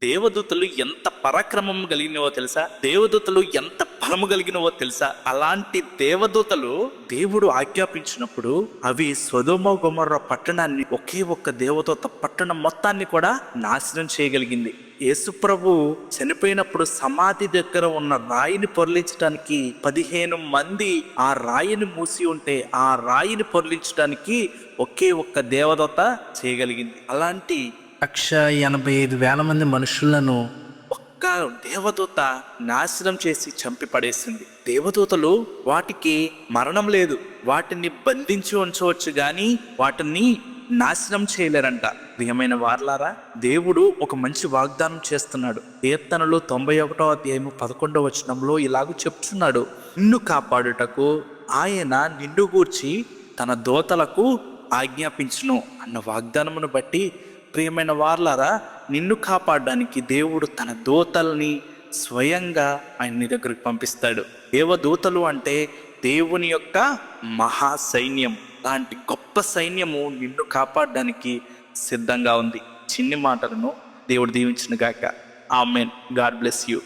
దేవదూతలు ఎంత పరాక్రమం కలిగినవో తెలుసా? దేవదూతలు ఎంత బలము కలిగినవో తెలుసా? అలాంటి దేవదూతలు దేవుడు ఆజ్ఞాపించినప్పుడు అవి సొదొమ గొమొర్రా పట్టణాన్ని, ఒకే ఒక్క దేవదూత పట్టణం మొత్తాన్ని కూడా నాశనం చేయగలిగింది. యేసుప్రభు చనిపోయినప్పుడు సమాధి దగ్గర ఉన్న రాయిని పొర్లించడానికి 15 మంది ఆ రాయిని మూసి ఉంటే ఆ రాయిని పొర్లించడానికి ఒకే ఒక్క దేవదూత చేయగలిగింది. అలాంటి 185,000 మంది మనుషులను ఒక్క దేవదూత నాశనం చేసి చంపి పడేసింది. దేవదూతలు వాటికి మరణం లేదు, వాటిని బంధించి ఉంచవచ్చు గాని వాటిని నాశనం చేయలేరంట. ప్రియమైన వారలారా, దేవుడు ఒక మంచి వాగ్దానం చేస్తున్నాడు. కీర్తనలు 91వ అధ్యాయము 11వ వచనంలో ఇలాగ చెప్తున్నాడు, నిన్ను కాపాడుటకు ఆయన నిన్ను గూర్చి తన దూతలకు ఆజ్ఞాపించును అన్న వాగ్దానమును బట్టి, ప్రియమైన వారలారా, నిన్ను కాపాడడానికి దేవుడు తన దూతల్ని స్వయంగా ఆయన నీ దగ్గరికి పంపిస్తాడు. దేవదూతలు అంటే దేవుని యొక్క మహాసైన్యం. లాంటి గొప్ప సైన్యము నిన్ను కాపాడడానికి సిద్ధంగా ఉంది. చిన్ని మాటలను దేవుడు దీవించును గాక. ఆమేన్. God bless you.